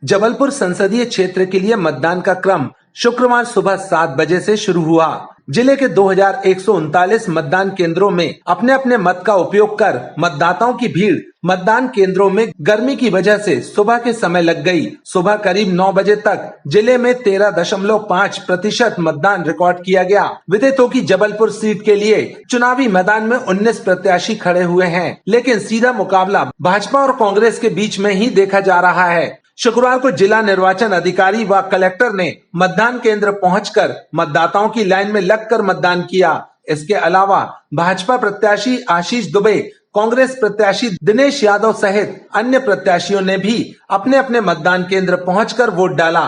जबलपुर संसदीय क्षेत्र के लिए मतदान का क्रम शुक्रवार सुबह 7 बजे से शुरू हुआ। जिले के 2139 मतदान केंद्रों में अपने अपने मत का उपयोग कर मतदाताओं की भीड़ मतदान केंद्रों में गर्मी की वजह से सुबह के समय लग गई। सुबह करीब 9 बजे तक जिले में 13.5% मतदान रिकॉर्ड किया गया। विदित हो कि जबलपुर सीट के लिए चुनावी मैदान में 19 प्रत्याशी खड़े हुए हैं, लेकिन सीधा मुकाबला भाजपा और कांग्रेस के बीच में ही देखा जा रहा है। शुक्रवार को जिला निर्वाचन अधिकारी व कलेक्टर ने मतदान केंद्र पहुंचकर मतदाताओं की लाइन में लगकर मतदान किया। इसके अलावा भाजपा प्रत्याशी आशीष दुबे, कांग्रेस प्रत्याशी दिनेश यादव सहित अन्य प्रत्याशियों ने भी अपने अपने मतदान केंद्र पहुंचकर वोट डाला।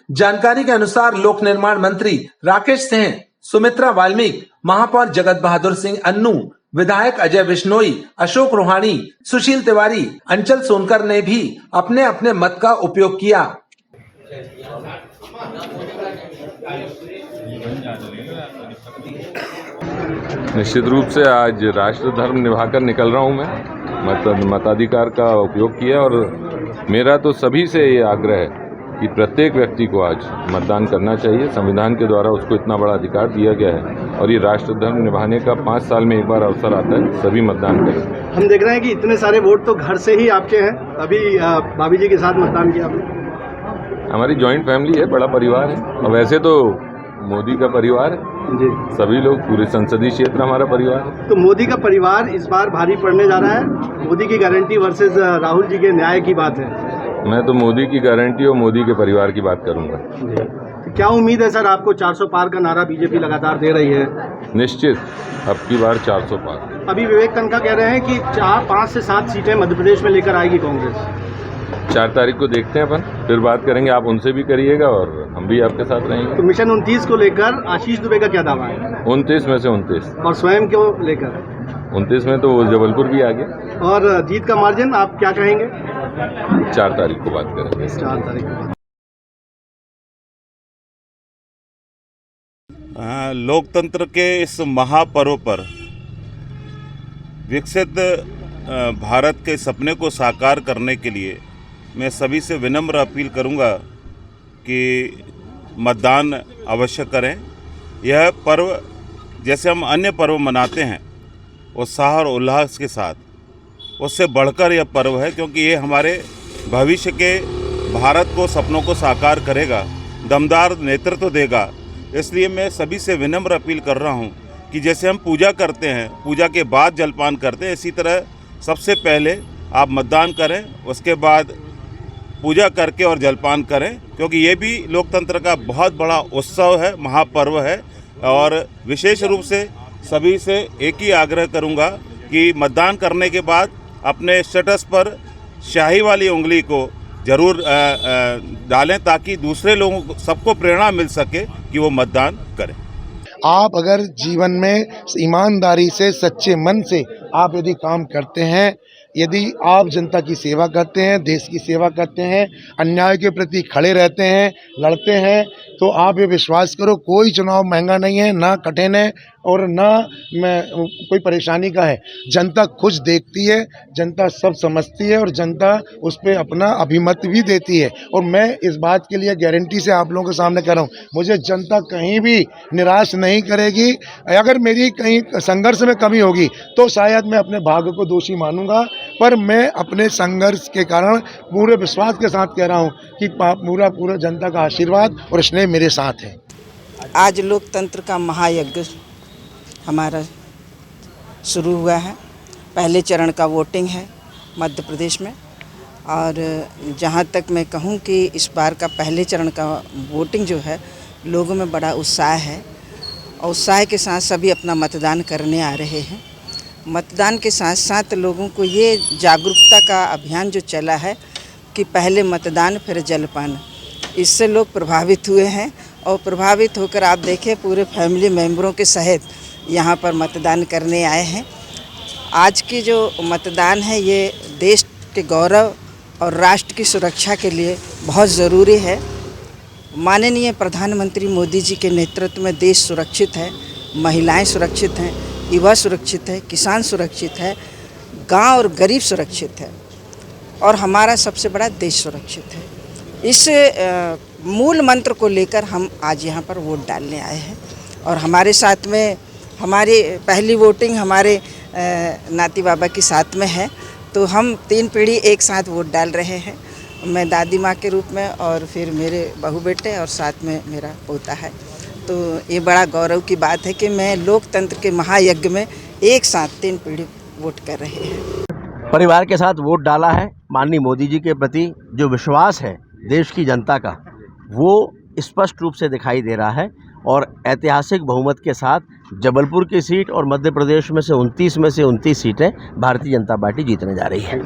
जानकारी के अनुसार लोक निर्माण मंत्री राकेश सिंह, सुमित्रा वाल्मीकि, महापौर जगत बहादुर सिंह अन्नू, विधायक अजय बिश्नोई, अशोक रोहानी, सुशील तिवारी, अंचल सोनकर ने भी अपने अपने मत का उपयोग किया। निश्चित रूप से आज राष्ट्र धर्म निभाकर निकल रहा हूं मैं। मताधिकार का उपयोग किया और मेरा तो सभी से ये आग्रह है कि प्रत्येक व्यक्ति को आज मतदान करना चाहिए। संविधान के द्वारा उसको इतना बड़ा अधिकार दिया गया है और ये राष्ट्र धर्म निभाने का 5 साल में एक बार अवसर आता है, सभी मतदान करें। हम देख रहे हैं कि इतने सारे वोट तो घर से ही आपके हैं। अभी भाभी जी के साथ मतदान किया आपने? हमारी जॉइंट फैमिली है, बड़ा परिवार है और वैसे तो मोदी का परिवार है जी। सभी लोग, पूरे संसदीय क्षेत्र हमारा परिवार है। तो मोदी का परिवार इस बार भारी पड़ने जा रहा है। मोदी की गारंटी वर्सेस राहुल जी के न्याय की बात है। मैं तो मोदी की गारंटी और मोदी के परिवार की बात करूंगा। तो क्या उम्मीद है सर आपको? 400 पार का नारा बीजेपी लगातार दे रही है। निश्चित अब की बार 400 पार। अभी विवेक तनखा कह रहे हैं कि 5 से 7 सीटें मध्य प्रदेश में लेकर आएगी कांग्रेस। 4 तारीख को देखते हैं अपन, फिर बात करेंगे। आप उनसे भी करिएगा और हम भी आपके साथ रहेंगे। तो मिशन 29 को लेकर आशीष दुबे का क्या दावा है? 29 में से 29। और स्वयं को लेकर 29 में तो जबलपुर भी आ गया। और जीत का मार्जिन आप क्या कहेंगे? 4 तारीख को बात करेंगे। 4 तारीख को। लोकतंत्र के इस महापर्व पर विकसित भारत के सपने को साकार करने के लिए मैं सभी से विनम्र अपील करूंगा कि मतदान अवश्य करें। यह पर्व जैसे हम अन्य पर्व मनाते हैं उत्साह और उल्लास के साथ, उससे बढ़कर यह पर्व है क्योंकि ये हमारे भविष्य के भारत को, सपनों को साकार करेगा, दमदार नेतृत्व देगा। इसलिए मैं सभी से विनम्र अपील कर रहा हूँ कि जैसे हम पूजा करते हैं, पूजा के बाद जलपान करते हैं, इसी तरह सबसे पहले आप मतदान करें, उसके बाद पूजा करके और जलपान करें, क्योंकि ये भी लोकतंत्र का बहुत बड़ा उत्सव है, महापर्व है। और विशेष रूप से सभी से एक ही आग्रह करूँगा कि मतदान करने के बाद अपने स्टेटस पर स्याही वाली उंगली को जरूर डालें ताकि दूसरे लोगों को, सबको प्रेरणा मिल सके कि वो मतदान करें। आप अगर जीवन में ईमानदारी से, सच्चे मन से आप यदि काम करते हैं, यदि आप जनता की सेवा करते हैं, देश की सेवा करते हैं, अन्याय के प्रति खड़े रहते हैं, लड़ते हैं, तो आप ये विश्वास करो कोई चुनाव महंगा नहीं है, ना कठिन है और ना कोई परेशानी का है। जनता खुद देखती है, जनता सब समझती है और जनता उस पर अपना अभिमत भी देती है। और मैं इस बात के लिए गारंटी से आप लोगों के सामने कह रहा हूँ, मुझे जनता कहीं भी निराश नहीं करेगी। अगर मेरी कहीं संघर्ष में कमी होगी तो शायद मैं अपने भाग्य को दोषी मानूंगा, पर मैं अपने संघर्ष के कारण पूरे विश्वास के साथ कह रहा हूँ कि पूरा जनता का आशीर्वाद और स्नेह मेरे साथ है। आज लोकतंत्र का महायज्ञ हमारा शुरू हुआ है। पहले चरण का वोटिंग है मध्य प्रदेश में, और जहाँ तक मैं कहूँ कि इस बार का पहले चरण का वोटिंग जो है, लोगों में बड़ा उत्साह है और उत्साह के साथ सभी अपना मतदान करने आ रहे हैं। मतदान के साथ साथ लोगों को ये जागरूकता का अभियान जो चला है कि पहले मतदान फिर जलपान, इससे लोग प्रभावित हुए हैं और प्रभावित होकर आप देखें पूरे फैमिली मेंबरों के सहित यहाँ पर मतदान करने आए हैं। आज की जो मतदान है ये देश के गौरव और राष्ट्र की सुरक्षा के लिए बहुत ज़रूरी है। माननीय प्रधानमंत्री मोदी जी के नेतृत्व में देश सुरक्षित है, महिलाएं सुरक्षित हैं, युवा सुरक्षित है, किसान सुरक्षित है, गांव और गरीब सुरक्षित है और हमारा सबसे बड़ा देश सुरक्षित है। इस मूल मंत्र को लेकर हम आज यहाँ पर वोट डालने आए हैं। और हमारे साथ में हमारी पहली वोटिंग हमारे नाती बाबा के साथ में है, तो हम 3 पीढ़ी एक साथ वोट डाल रहे हैं। मैं दादी माँ के रूप में और फिर मेरे बहू बेटे और साथ में मेरा पोता है। तो ये बड़ा गौरव की बात है कि मैं लोकतंत्र के महायज्ञ में एक साथ 3 पीढ़ी वोट कर रहे हैं। परिवार के साथ वोट डाला है। माननीय मोदी जी के प्रति जो विश्वास है देश की जनता का, वो स्पष्ट रूप से दिखाई दे रहा है और ऐतिहासिक बहुमत के साथ जबलपुर की सीट और मध्य प्रदेश में से 29 सीटें भारतीय जनता पार्टी जीतने जा रही है।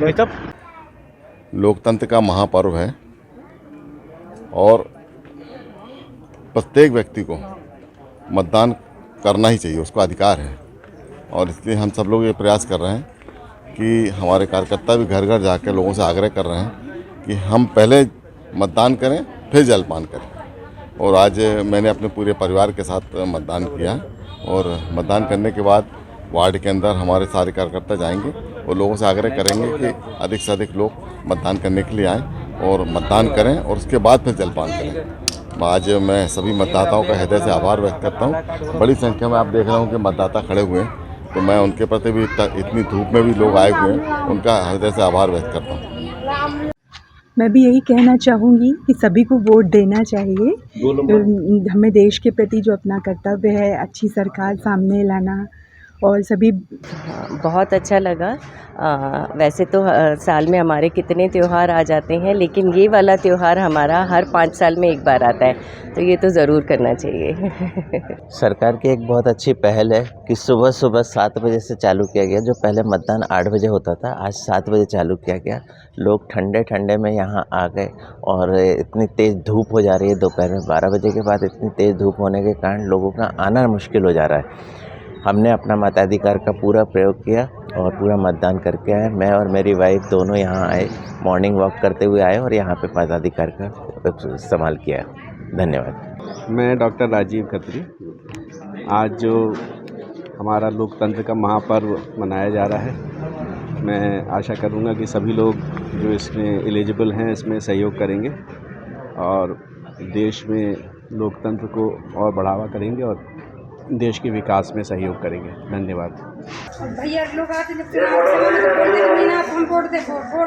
लोकतंत्र का महापर्व है और प्रत्येक व्यक्ति को मतदान करना ही चाहिए, उसका अधिकार है। और इसलिए हम सब लोग ये प्रयास कर रहे हैं कि हमारे कार्यकर्ता भी घर घर जाकर लोगों से आग्रह कर रहे हैं कि हम पहले मतदान करें फिर जलपान करें। और आज मैंने अपने पूरे परिवार के साथ मतदान किया और मतदान करने के बाद वार्ड के अंदर हमारे सारे कार्यकर्ता जाएंगे और लोगों से आग्रह करेंगे कि अधिक से अधिक लोग मतदान करने के लिए आएँ और मतदान करें और उसके बाद फिर जलपान करें। आज मैं सभी मतदाताओं का हृदय से आभार व्यक्त करता हूँ। बड़ी संख्या में आप देख रहा हूँ कि मतदाता खड़े हुए हैं, तो मैं उनके प्रति भी इतनी धूप में भी लोग आए हुए हैं, उनका हृदय से आभार व्यक्त करता हूँ। मैं भी यही कहना चाहूँगी कि सभी को वोट देना चाहिए। हमें देश के प्रति जो अपना कर्तव्य है, अच्छी सरकार सामने लाना और सभी। बहुत अच्छा लगा। वैसे तो साल में हमारे कितने त्यौहार आ जाते हैं, लेकिन ये वाला त्यौहार हमारा हर 5 साल में एक बार आता है, तो ये तो ज़रूर करना चाहिए। सरकार की एक बहुत अच्छी पहल है कि सुबह सुबह 7 बजे से चालू किया गया। जो पहले मतदान 8 बजे होता था, आज 7 बजे चालू किया गया। लोग ठंडे ठंडे में यहाँ आ गए और इतनी तेज़ धूप हो जा रही है। दोपहर में 12 बजे के बाद इतनी तेज़ धूप होने के कारण लोगों का आना मुश्किल हो जा रहा है। हमने अपना मताधिकार का पूरा प्रयोग किया और पूरा मतदान करके आए। मैं और मेरी वाइफ दोनों यहाँ आए, मॉर्निंग वॉक करते हुए आए और यहाँ पे मताधिकार का इस्तेमाल किया। धन्यवाद। मैं डॉक्टर राजीव खत्री। आज जो हमारा लोकतंत्र का महापर्व मनाया जा रहा है, मैं आशा करूँगा कि सभी लोग जो इसमें एलिजिबल हैं इसमें सहयोग करेंगे और देश में लोकतंत्र को और बढ़ावा करेंगे और देश के विकास में सहयोग करेंगे। धन्यवाद। भैया लोग आते हैं तो हम वोट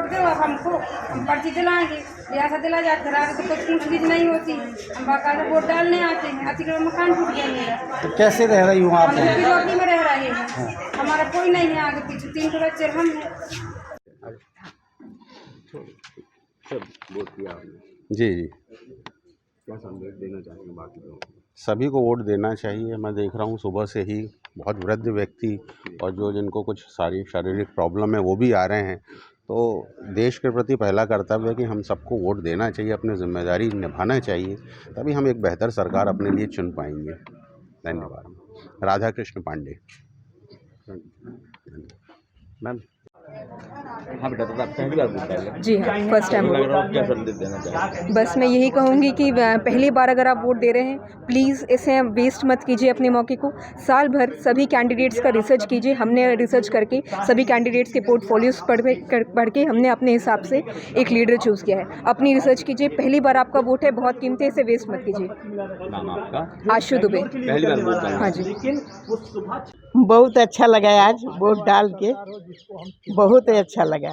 दो अब हमको, हम पर्ची दिलाएंगे, ऐसा दिला जाकर आगे तो कुछ चीज नहीं होती। हम बाकायदा वोट डालने आते हैं। अतिक्रमण मकान टूट गया मेरा। तो कैसे रह रही हूँ आप? हम रोटी में रह रहे हैं, हमारा कोई नहीं है आगे पीछे, 3 बच्चे हम हैं। जी क्या संदेश देना चाहेंगे बाकी लोगों को? सभी को वोट देना चाहिए। मैं देख रहा हूँ सुबह से ही बहुत वृद्ध व्यक्ति और जो जिनको कुछ शारीरिक प्रॉब्लम है वो भी आ रहे हैं। तो देश के प्रति पहला कर्तव्य है कि हम सबको वोट देना चाहिए, अपनी जिम्मेदारी निभाना चाहिए, तभी हम एक बेहतर सरकार अपने लिए चुन पाएंगे। धन्यवाद। राधा कृष्ण पांडे। मैम हाँ बेटा, तो आप पहली बार वोट डाले? जी हाँ, फर्स्ट टाइम। क्या संदेश देना चाहिए? बस मैं यही कहूँगी कि पहली बार अगर आप वोट दे रहे हैं, प्लीज़ इसे वेस्ट मत कीजिए अपने मौके को। साल भर सभी कैंडिडेट्स का रिसर्च कीजिए। हमने रिसर्च करके सभी कैंडिडेट्स के पोर्टफोलियोज पढ़ के हमने अपने हिसाब से एक लीडर चूज़ किया है। अपनी रिसर्च कीजिए। पहली बार आपका वोट है, बहुत कीमती है, इसे वेस्ट मत कीजिए। नाम आपका? आशु दुबे। पहली बार वोट डाले? हाँ जी। बहुत अच्छा लगा आज वोट डाल के, बहुत अच्छा लगा।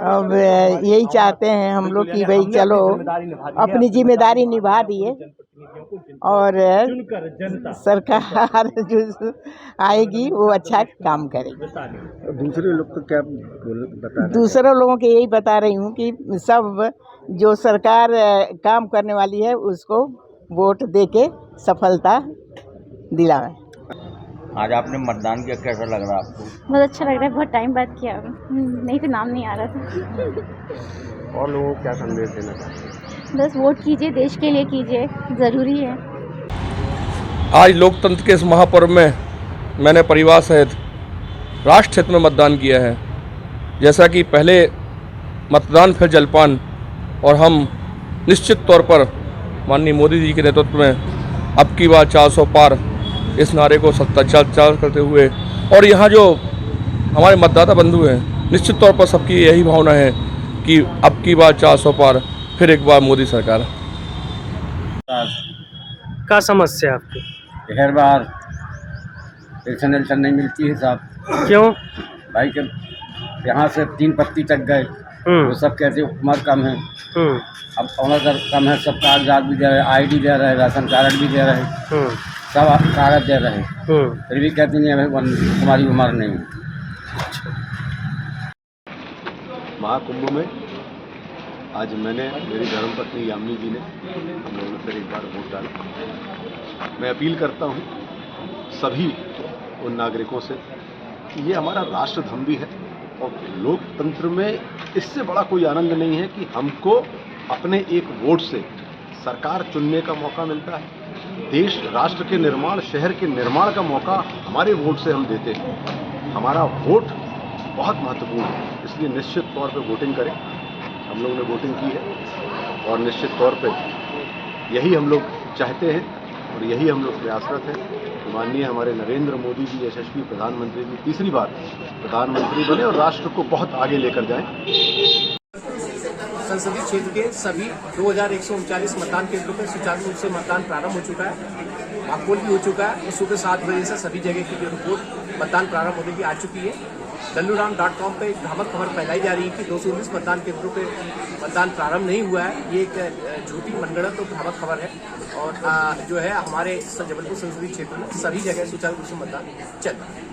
अब यही चाहते हैं हम लोग कि भाई चलो अपनी जिम्मेदारी निभा दिए और सरकार जो आएगी वो अच्छा काम करेगी। दूसरे लोग तो क्या बता रहे? दूसरे लोगों के यही बता रही हूँ कि सब जो सरकार काम करने वाली है उसको वोट दे के सफलता दिलाएं। आज आपने मतदान किया, कैसा लग रहा है आपको? बहुत अच्छा लग रहा है, बहुत टाइम बाद किया। नहीं तो नाम नहीं आ रहा था। और लोगों को क्या संदेश देना चाहते हैं? बस वोट कीजिए, देश के लिए कीजिए, ज़रूरी है। आज लोकतंत्र के इस महापर्व में मैंने परिवार सहित राष्ट्र हित में मतदान किया है। जैसा कि पहले मतदान फिर जलपान, और हम निश्चित तौर पर माननीय मोदी जी के नेतृत्व में अब की बार 400 पार इस नारे को सत्याचार करते हुए, और यहाँ जो हमारे मतदाता बंधु हैं, निश्चित तौर पर सबकी यही भावना है कि अब की बार 400 पार फिर एक बार मोदी सरकार। क्या समस्या आपकी? हर बार पेंशन नहीं मिलती है साहब। क्यों भाई? के यहाँ से 3 पत्ती तक गए, वो सब कहते उम्र कम है। अब उम्र कम है, सब कागजात भी दे रहे, ID दे रहे, राशन कार्ड भी दे रहे, सब कागज दे रहे, फिर भी कहते नहीं हमारी उम्र नहीं है। महाकुंभ में आज मैंने, मेरी धर्मपत्नी यामिनी जी ने, हम लोगों ने फिर एक बार वोट डाला। मैं अपील करता हूँ सभी उन नागरिकों से कि ये हमारा राष्ट्र धर्म भी है और लोकतंत्र में इससे बड़ा कोई आनंद नहीं है कि हमको अपने एक वोट से सरकार चुनने का मौका मिलता है। देश राष्ट्र के निर्माण, शहर के निर्माण का मौका हमारे वोट से हम देते हैं। हमारा वोट बहुत महत्वपूर्ण है, इसलिए निश्चित तौर पर वोटिंग करें। हम लोगों ने वोटिंग की है और निश्चित तौर पे यही हम लोग चाहते हैं और यही हम लोग प्रयासरत हैं। माननीय हमारे नरेंद्र मोदी जी यशस्वी प्रधानमंत्री जी तीसरी बार प्रधानमंत्री बने और राष्ट्र को बहुत आगे लेकर जाएं। संसदीय क्षेत्र के सभी 2139 मतदान केंद्रों पर सुचारू रूप से मतदान प्रारंभ हो चुका है। माकपोल भी हो चुका है और सुबह 7 बजे से सभी जगह की जो रिपोर्ट मतदान प्रारंभ होने की आ चुकी है। dallurama.com पे एक भ्रामक खबर फैलाई जा रही है कि 219 मतदान केंद्रों पे मतदान प्रारंभ नहीं हुआ है। ये एक झूठी मनगढ़ंत और भ्रामक खबर है और जो है हमारे जबलपुर संसदीय क्षेत्र में सभी जगह सुचारू रूप से मतदान चल रहा है।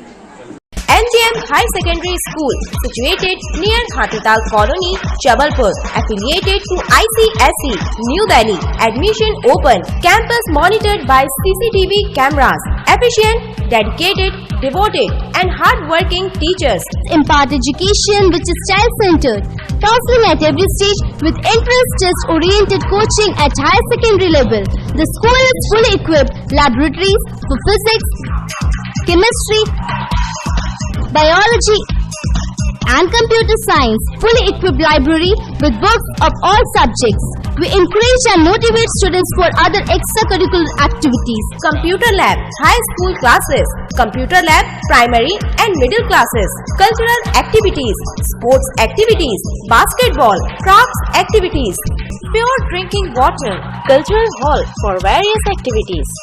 NGM High Secondary School, situated near Hathital Colony, Jabalpur, affiliated to ICSE, New Delhi. Admission open. Campus monitored by CCTV cameras. Efficient, dedicated, devoted, and hard-working teachers. Impart education which is child-centered. Counseling at every stage with entrance test-oriented coaching at higher secondary level. The school is fully equipped. Laboratories for physics, chemistry, biology and computer science, fully equipped library with books of all subjects. We encourage and motivate students for other extracurricular activities. Computer lab, high school classes, computer lab, primary and middle classes, cultural activities, sports activities, basketball, crafts activities, pure drinking water, cultural hall for various activities.